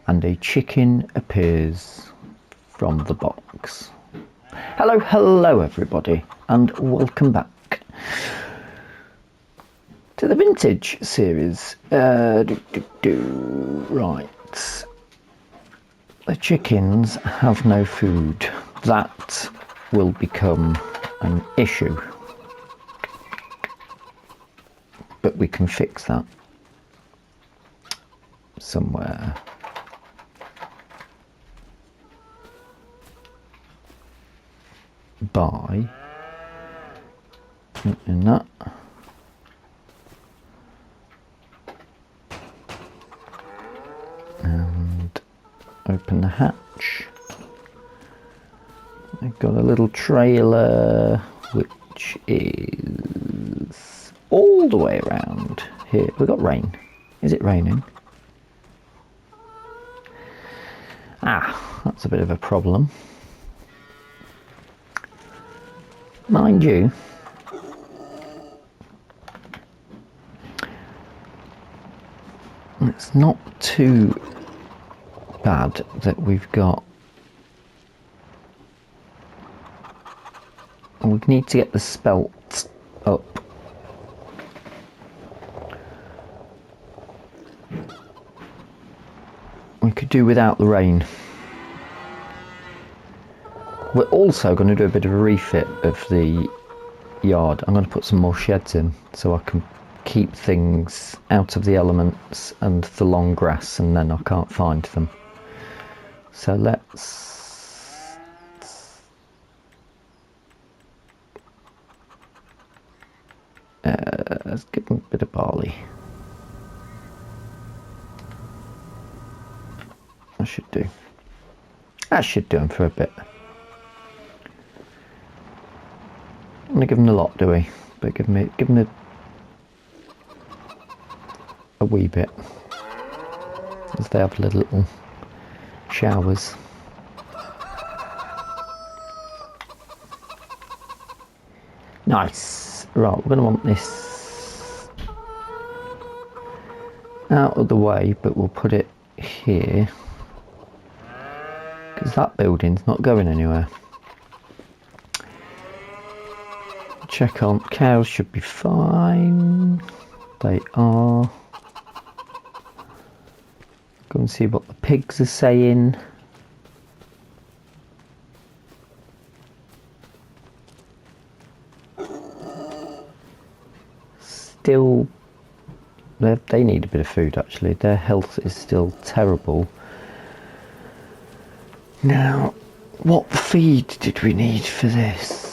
And a chicken appears from the box. Hello everybody, and welcome back to the vintage series. Right, the chickens have no food. That will become an issue, but we can fix that somewhere. By in that and open the hatch. I've got a little trailer which is all the way around here. We've got rain. Is it raining? That's a bit of a problem. Mind you, it's not too bad that we've got. We need to get the spelt up. We could do without the rain. We're also going to do a bit of a refit of the yard. I'm going to put some more sheds in so I can keep things out of the elements and the long grass, and then I can't find them. So let's give them a bit of barley. That should do. That should do them for a bit. I'm going to give them a lot, do we? But give them a wee bit, as they have little showers. Nice. Right, we're going to want this out of the way, but we'll put it here because that building's not going anywhere. Check on cows, should be fine. They are. Go and see what the pigs are saying. Still, they need a bit of food actually. Their health is still terrible. Now, what feed did we need for this?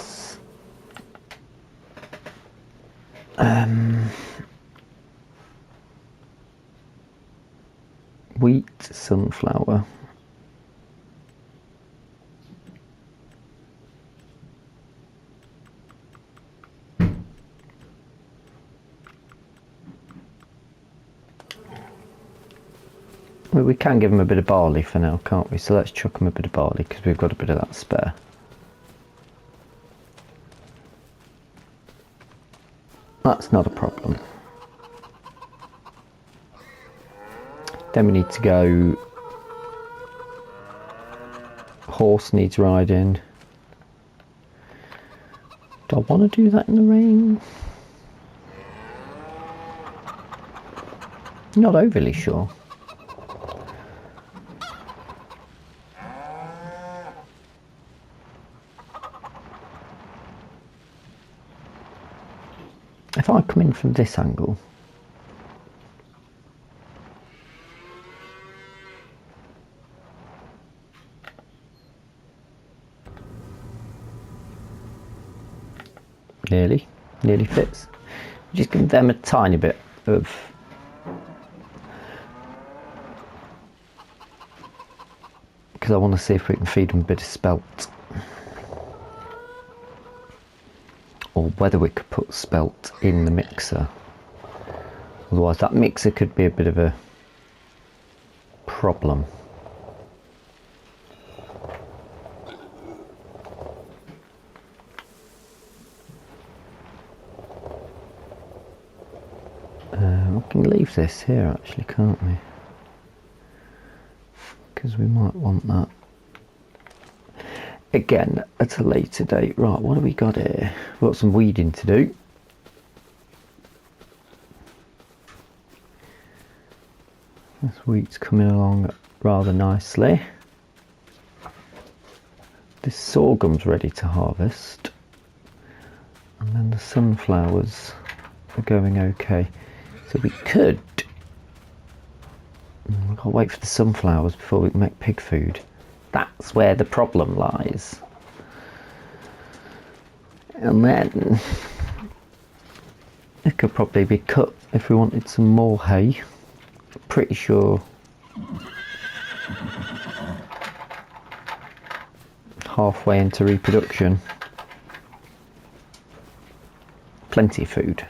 Wheat, sunflower. Well, we can give them a bit of barley for now, can't we? So let's chuck them a bit of barley because we've got a bit of that spare. That's not a problem. Then we need to go. Horse needs riding. Do I want to do that in the rain? Not overly sure. If I come in from this angle, nearly fits. Just give them a tiny bit of because I want to see if we can feed them a bit of spelt, or whether we could put spelt in the mixer. Otherwise that mixer could be a bit of a problem. We can leave this here actually, can't we? Because we might want that again at a later date. Right, what have we got here? We've got some weeding to do. This wheat's coming along rather nicely. This sorghum's ready to harvest, and then the sunflowers are going okay. So we could, I can't wait for the sunflowers before we can make pig food. That's where the problem lies. And then it could probably be cut if we wanted some more hay. Pretty sure halfway into reproduction, plenty of food.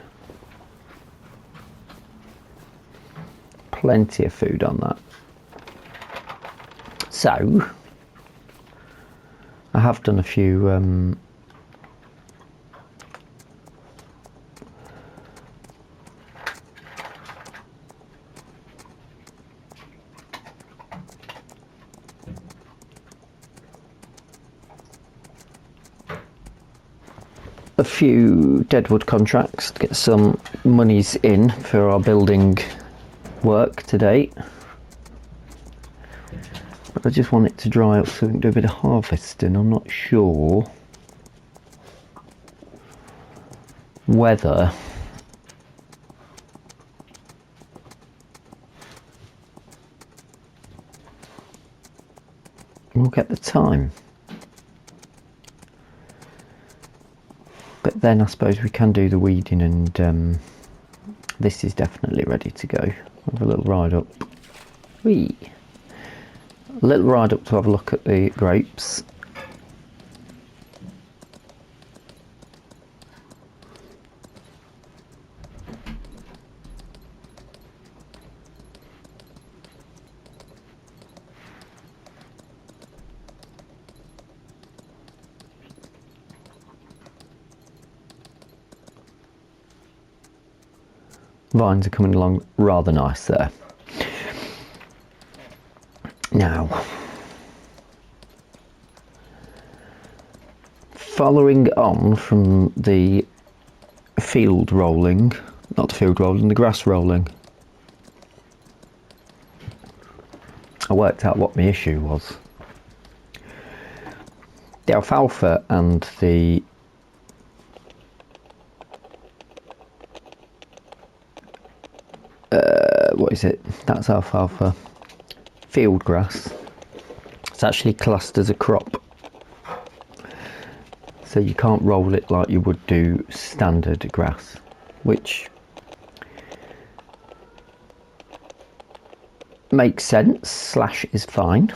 Plenty of food on that. So I have done a few deadwood contracts to get some monies in for our building work today, but I just want it to dry up so we can do a bit of harvesting. I'm not sure whether we'll get the time, but then I suppose we can do the weeding, and this is definitely ready to go. Have a little ride up. Whee! A little ride up to have a look at the grapes. Vines are coming along rather nice there. Now, following on from the field rolling, not the field rolling, the grass rolling, I worked out what my issue was. The alfalfa and the what is it? That's alfalfa. Field grass. It's actually classed as a crop. So you can't roll it like you would do standard grass, which makes sense, slash is fine.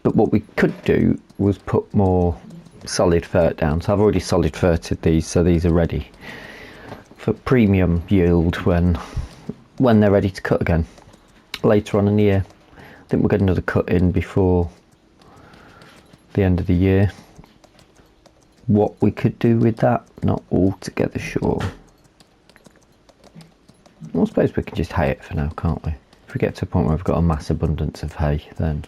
But what we could do was put more solid fert down. So I've already solid ferted these, so these are ready for premium yield when they're ready to cut again later on in the year. I think we'll get another cut in before the end of the year. What we could do with that, not altogether sure. I suppose we could just hay it for now, can't we? If we get to a point where we've got a mass abundance of hay, then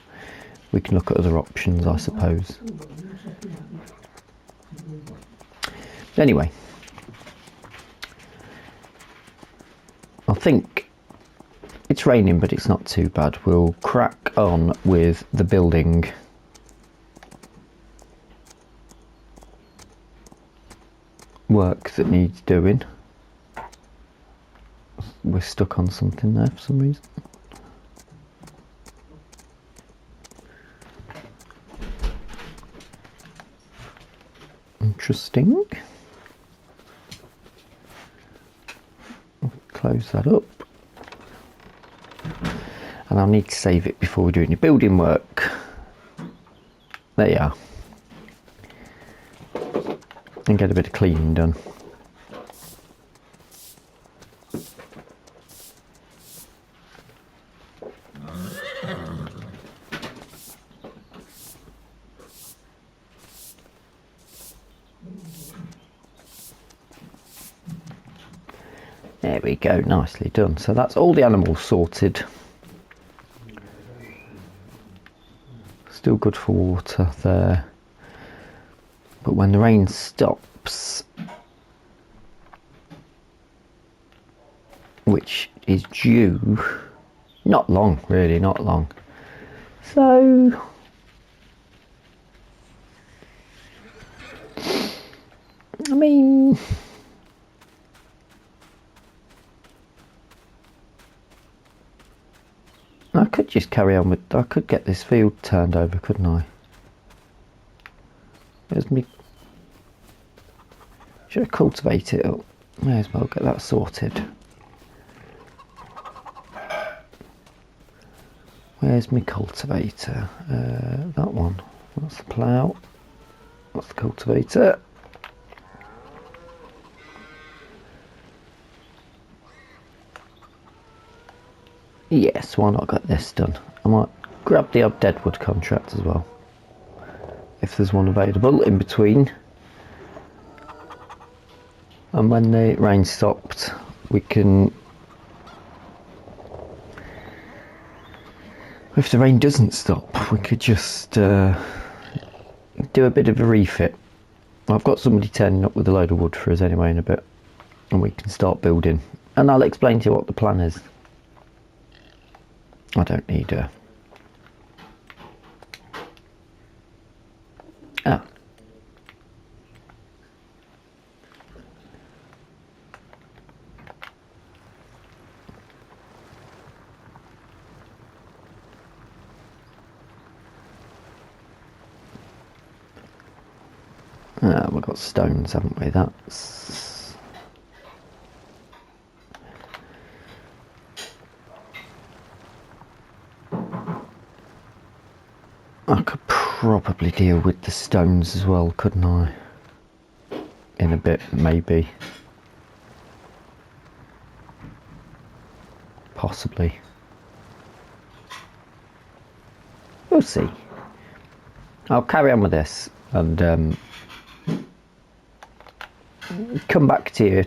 we can look at other options, I suppose. Anyway, I think it's raining, but it's not too bad. We'll crack on with the building work that needs doing. We're stuck on something there for some reason. interesting. Close that up. And I'll need to save it before we do any building work. There you are. And get a bit of cleaning done. There we go, nicely done. So that's all the animals sorted. Still good for water there. But when the rain stops, which is due, not long, really, not long. So, I mean, I could just carry on with, I could get this field turned over, couldn't I? There's me. Should I cultivate it up? May as well get that sorted. Where's my cultivator? That one. That's the plough. That's the cultivator. Yes, why not get this done? I might grab the odd deadwood contract as well, if there's one available in between. And when the rain stopped, we can, if the rain doesn't stop, we could just do a bit of a refit. I've got somebody turning up with a load of wood for us anyway in a bit, and we can start building. And I'll explain to you what the plan is. I don't need a... Ah. We've got stones, haven't we? That's... I could probably deal with the stones as well, couldn't I? In a bit, maybe. Possibly. We'll see. I'll carry on with this and come back to you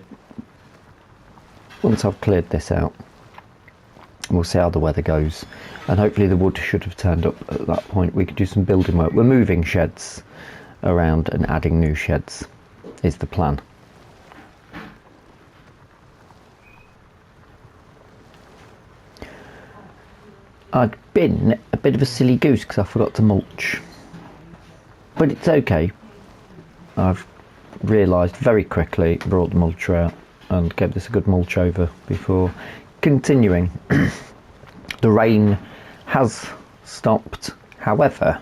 once I've cleared this out. We'll see how the weather goes, and hopefully the wood should have turned up at that point. We could do some building work. We're moving sheds around and adding new sheds is the plan. I'd been a bit of a silly goose because I forgot to mulch, but it's okay. I've realised very quickly, brought the mulcher out and gave this a good mulch over before continuing. The rain has stopped, however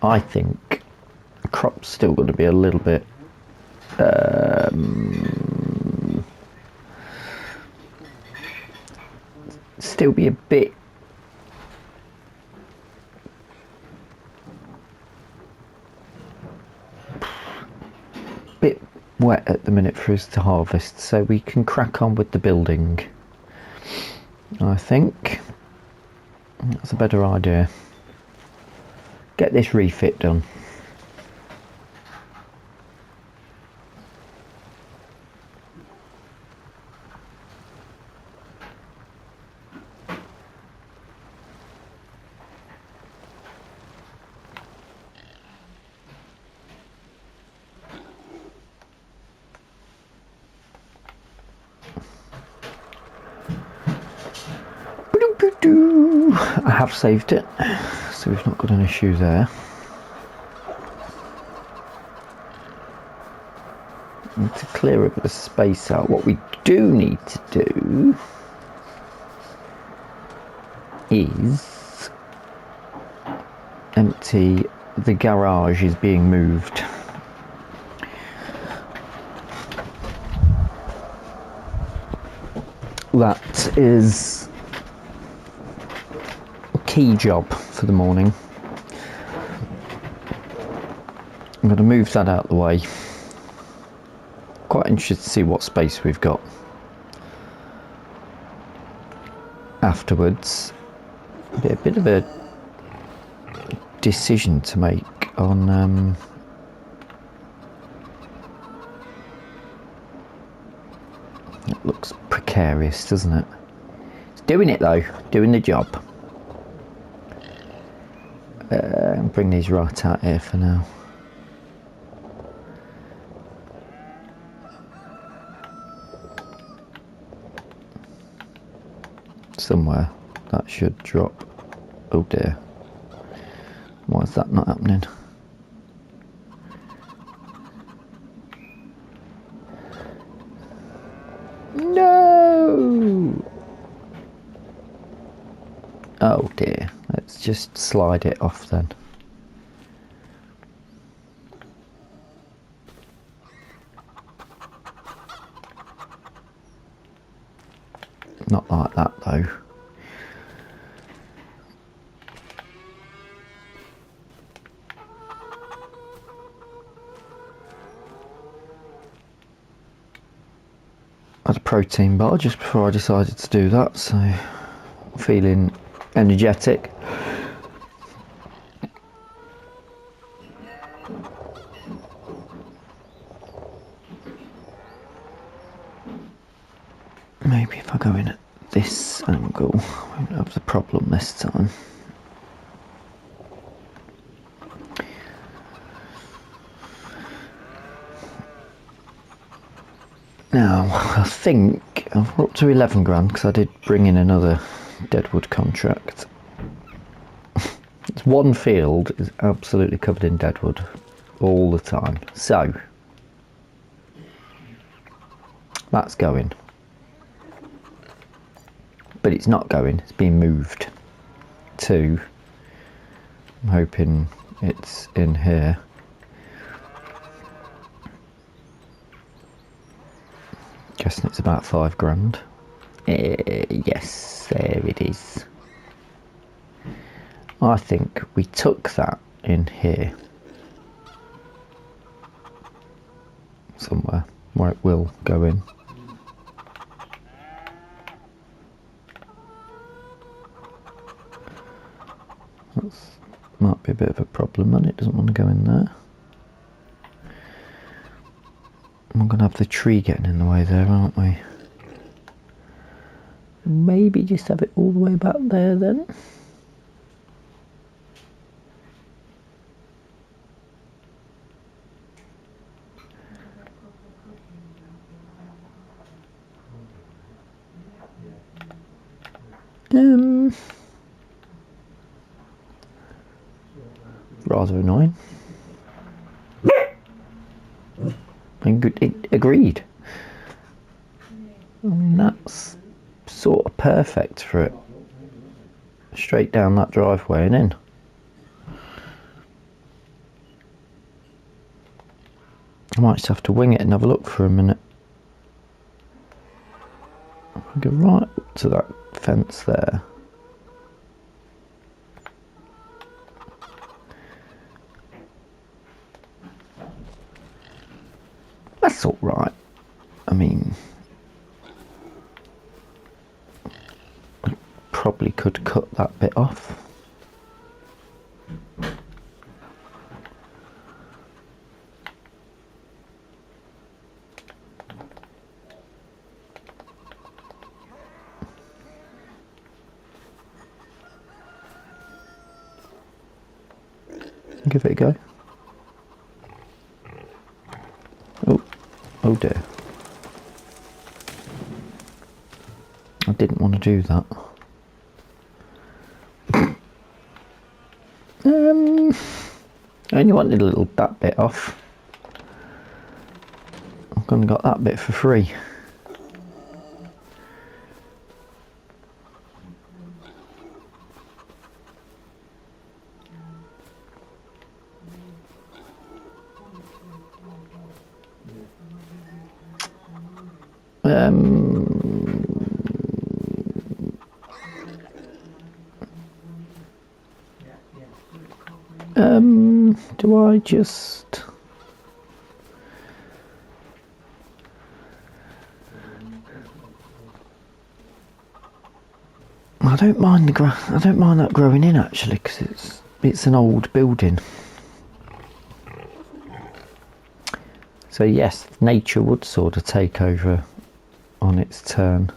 I think the crop's still going to be a little bit still be a bit wet at the minute for us to harvest, so we can crack on with the building. I think that's a better idea. Get this refit done. I have saved it, so we've not got an issue there. Need to clear a bit of space out. What we do need to do is empty the garage. Is being moved, that is a key job for the morning. I'm going to move that out of the way. Quite interested to see what space we've got afterwards. A bit of a decision to make on it looks precarious, doesn't it? It's doing it though, doing the job. Bring these right out here for now. Somewhere that should drop. Oh dear, why is that not happening? No! Oh dear, let's just slide it off then. Not like that though. I had a protein bar just before I decided to do that, so I'm feeling energetic. Maybe if I go in at this angle, I won't have the problem this time. Now, I think I've up to 11 grand because I did bring in another deadwood contract. It's one field is absolutely covered in deadwood all the time. So, that's going. But it's not going, it's being moved to, I'm hoping it's in here. Guessing it's about 5 grand. Yes, there it is. I think we took that in here. Somewhere where it will go in. That might be a bit of a problem then, it doesn't want to go in there. We're going to have the tree getting in the way there, aren't we? Maybe just have it all the way back there then. Rather annoying. Agreed. I mean, that's sort of perfect for it. Straight down that driveway and in. I might just have to wing it and have a look for a minute. I go right up to that fence there. That's all right. I mean, I probably could cut that bit off. Give it a go. Oh dear. I didn't want to do that. I only wanted a little that bit off. I've gone and got that bit for free. Do I just... I don't mind I don't mind that growing in actually, because it's an old building. So yes, nature would sort of take over on its turn.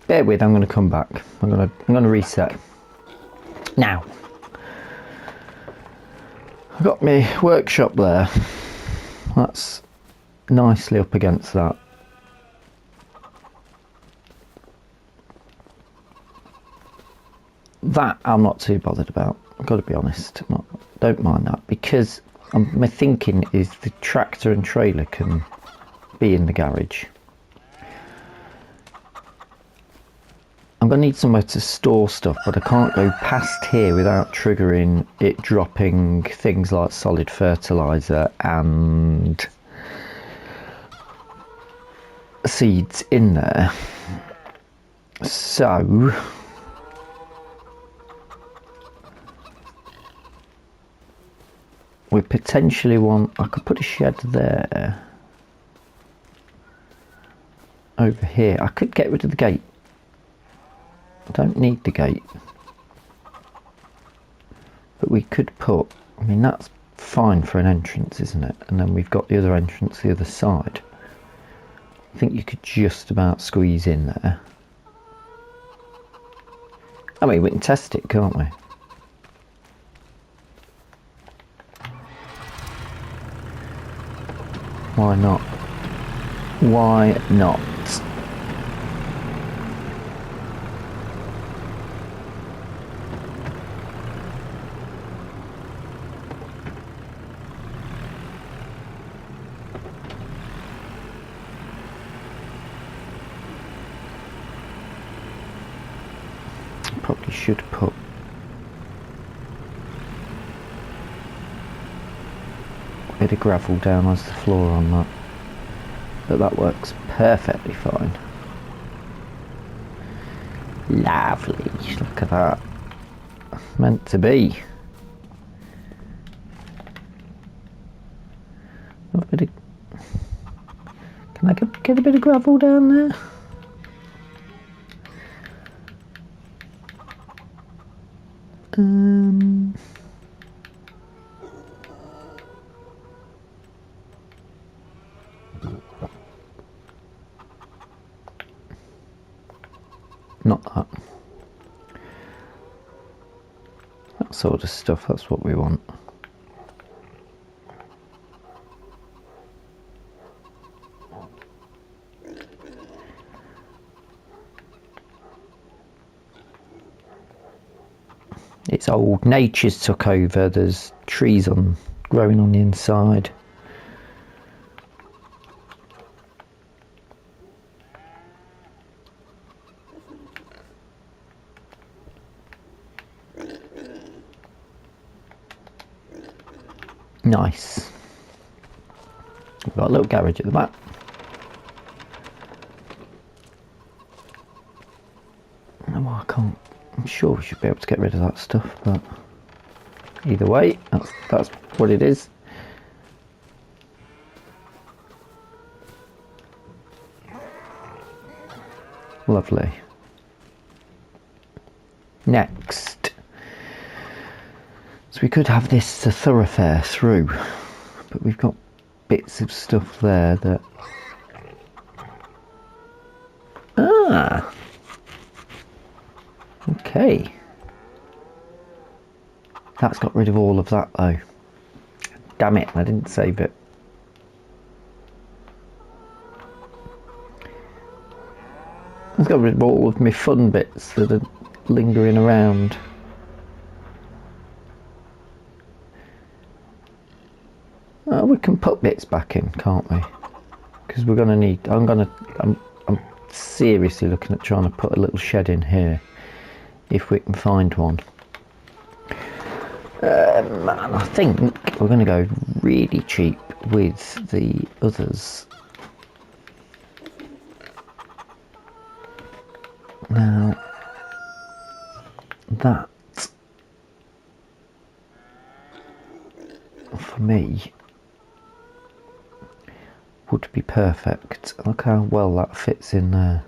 Bear with, I'm going to come back. I'm going to reset. Now, I've got my workshop there. That's nicely up against that. That I'm not too bothered about. I've got to be honest. Don't mind that, because my thinking is the tractor and trailer can be in the garage. I'm going to need somewhere to store stuff, but I can't go past here without triggering it dropping things like solid fertiliser and seeds in there. So we potentially want, I could put a shed there. Over here, I could get rid of the gate. I don't need the gate. But we could put, I mean that's fine for an entrance, isn't it? And then we've got the other entrance the other side. I think you could just about squeeze in there. I mean, we can test it, can't we? Why not? Why not? Probably should put a bit of gravel down as the floor on that, but that works perfectly fine. Lovely, look at that. Meant to be. A bit of, can I get a bit of gravel down there? Not that. That sort of stuff, that's what we want. It's old, nature's took over, there's trees growing on the inside. Nice. We've got a little garage at the back. No, I can't. I'm sure we should be able to get rid of that stuff, but either way, that's what it is. Lovely. Next. So we could have this a thoroughfare through, but we've got bits of stuff there that... Ah! Okay. That's got rid of all of that though. Damn it, I didn't save it. It's got rid of all of my fun bits that are lingering around. Oh, we can put bits back in, can't we? Because we're gonna need. I'm seriously looking at trying to put a little shed in here, if we can find one. And I think we're gonna go really cheap with the others. Now that for me would be perfect. Look how well that fits in there.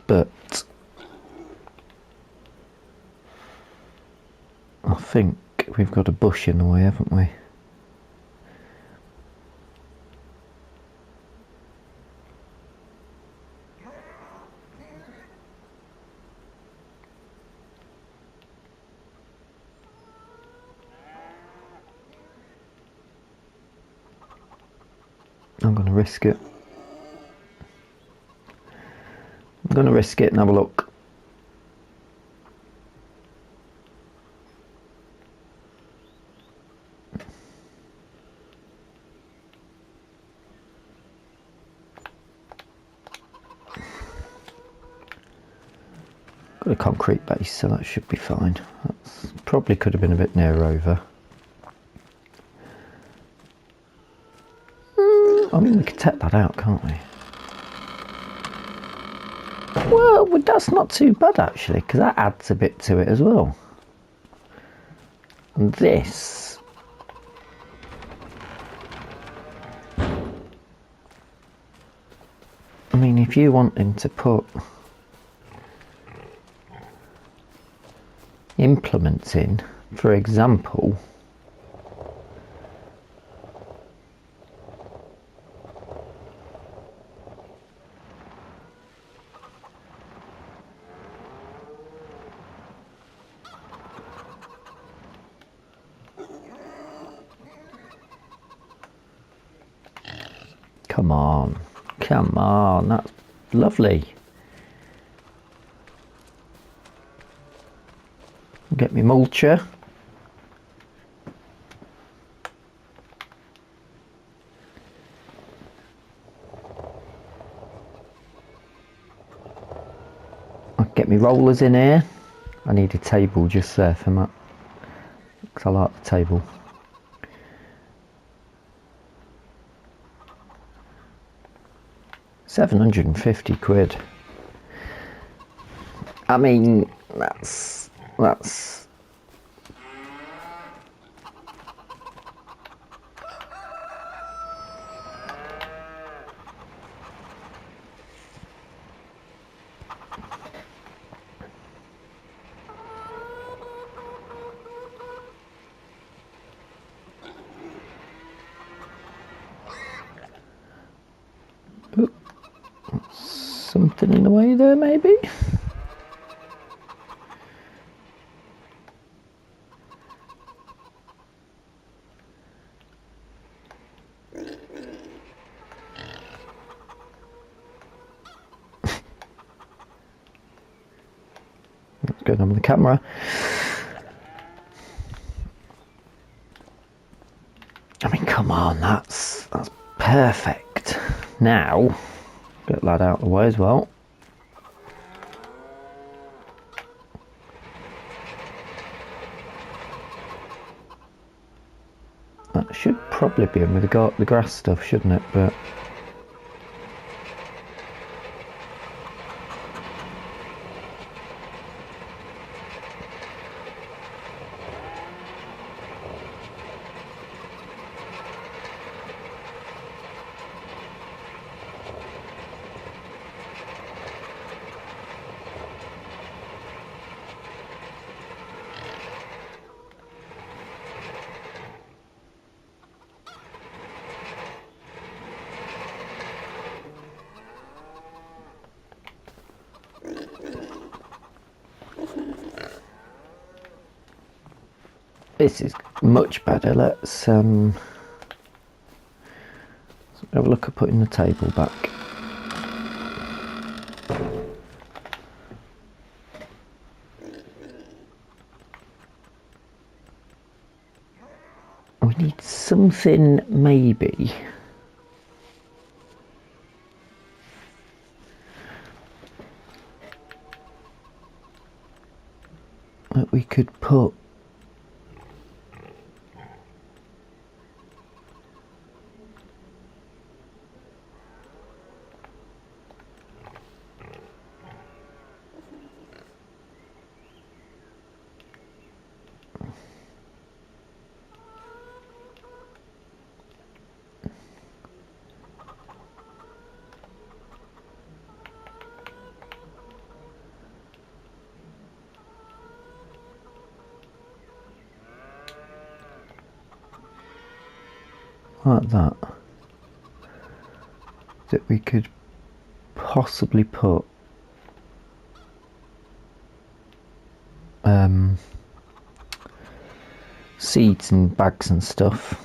But I think we've got a bush in the way, haven't we? I'm going to risk it. I'm going to risk it and have a look. Got a concrete base, so that should be fine. That's probably could have been a bit nearer over. I mean, we could take that out, can't we? Well, that's not too bad actually, because that adds a bit to it as well. And this, I mean, if you want him to put implements in, for example, come on, that's lovely. Get me mulcher. I'll get me rollers in here. I need a table just there for that, because I like the table. £750. I mean, that's something in the way there, maybe. What's going on with the camera? I mean, come on, that's perfect. Now, get that out of the way as well. That should probably be in with the grass stuff, shouldn't it? But this is much better. Let's have a look at putting the table back. We need something maybe that we could put like that, that we could possibly put seeds and bags and stuff.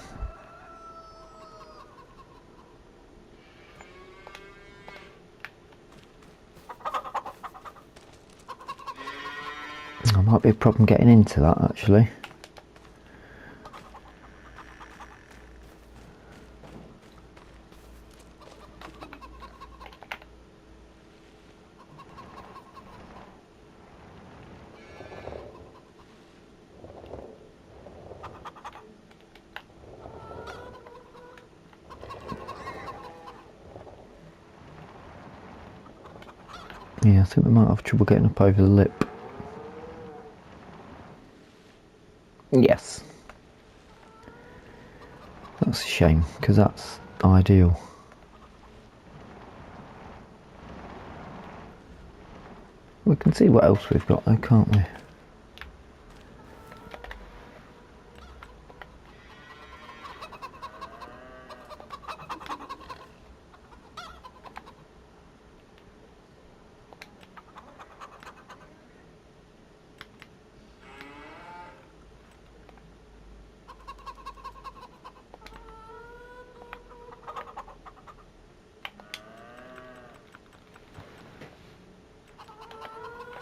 There might be a problem getting into that actually. Yeah, I think we might have trouble getting up over the lip. Yes. That's a shame, because that's ideal. We can see what else we've got though, can't we?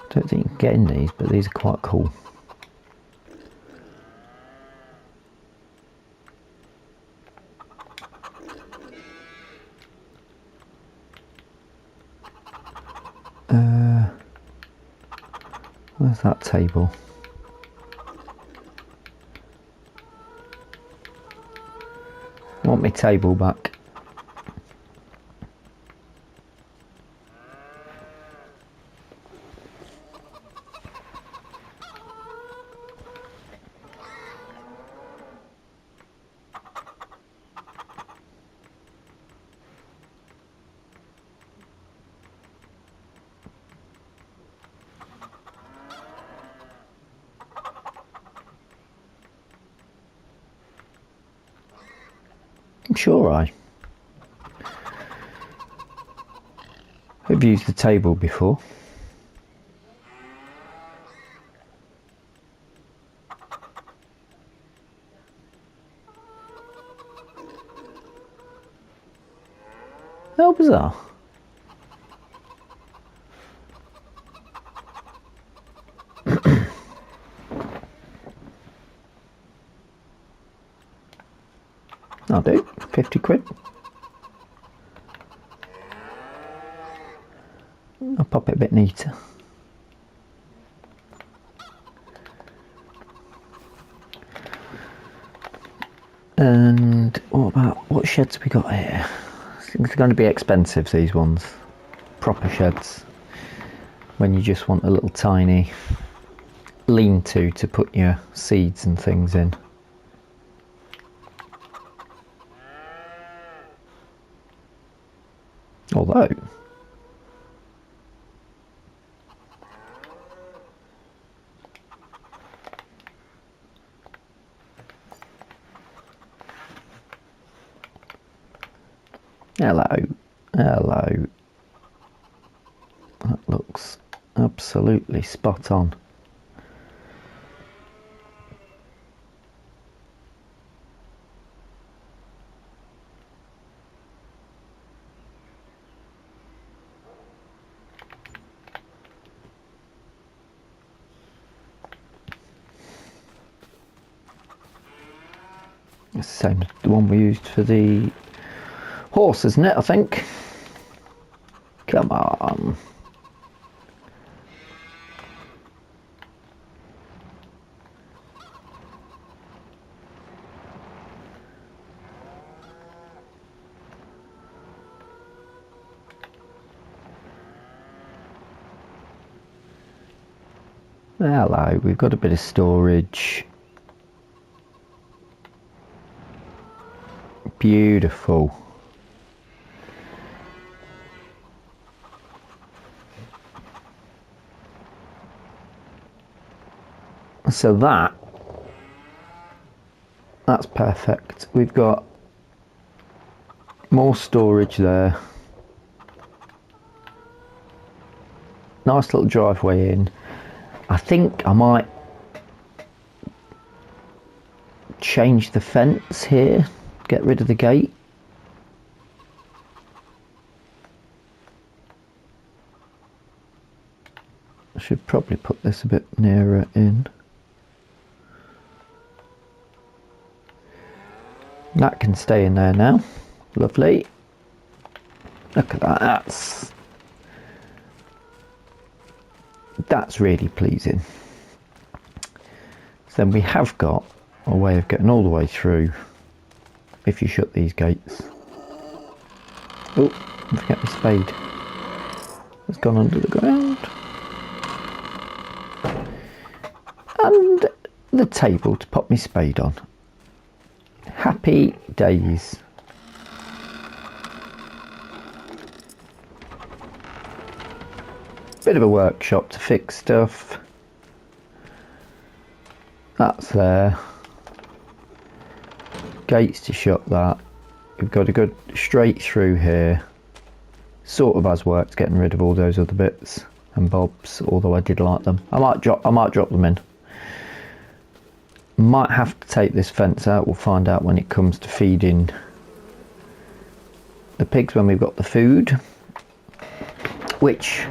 I don't think you can get in these, but these are quite cool. Where's that table? I want my table back. I'm sure I've used the table before. How bizarre. I'll do, 50 quid. I'll pop it a bit neater. And what sheds have we got here? They're going to be expensive, these ones. Proper sheds. When you just want a little tiny lean-to to put your seeds and things in. Although, hello, that looks absolutely spot on. It's the same as the one we used for the horse, isn't it, I think? Come on. Hello, we've got a bit of storage. Beautiful. So that's perfect. We've got More storage there. Nice little driveway in. I think I might change the fence here, get rid of the gate. I should probably put this a bit nearer in. That can stay in there now. Lovely. Look at that. That's really pleasing. So then we have got a way of getting all the way through if you shut these gates. Oh, don't forget the spade. It's gone under the ground. And the table to pop my spade on. Happy days. Bit of a workshop to fix stuff. That's there. Gates to shut that. We've got to go straight through here. Sort of has worked getting rid of all those other bits and bobs, although I did like them. I might drop them in. Might have to take this fence out. We'll find out when it comes to feeding the pigs when we've got the food, which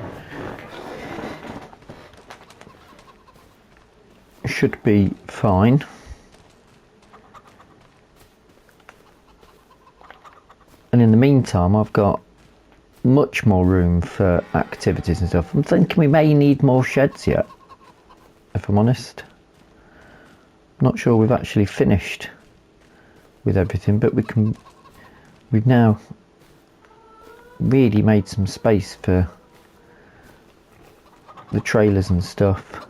should be fine. And in the meantime, I've got much more room for activities and stuff. I'm thinking we may need more sheds yet, if I'm honest. Not sure we've actually finished with everything, but we've now really made some space for the trailers and stuff.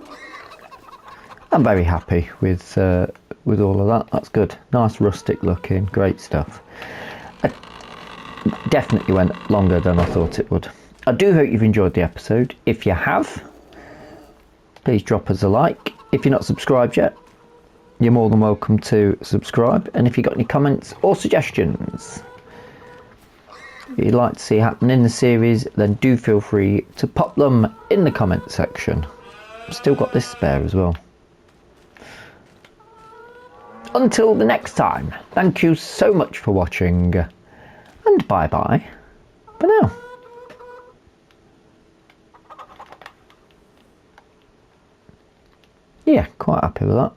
I'm very happy with all of that. That's good. Nice rustic looking, great stuff. It definitely went longer than I thought it would. I do hope you've enjoyed the episode. If you have, please drop us a like. If you're not subscribed yet, you're more than welcome to subscribe. And if you've got any comments or suggestions you'd like to see happen in the series, then do feel free to pop them in the comment section. I've still got this spare as well. Until the next time, thank you so much for watching, and bye bye for now. Yeah, quite happy with that.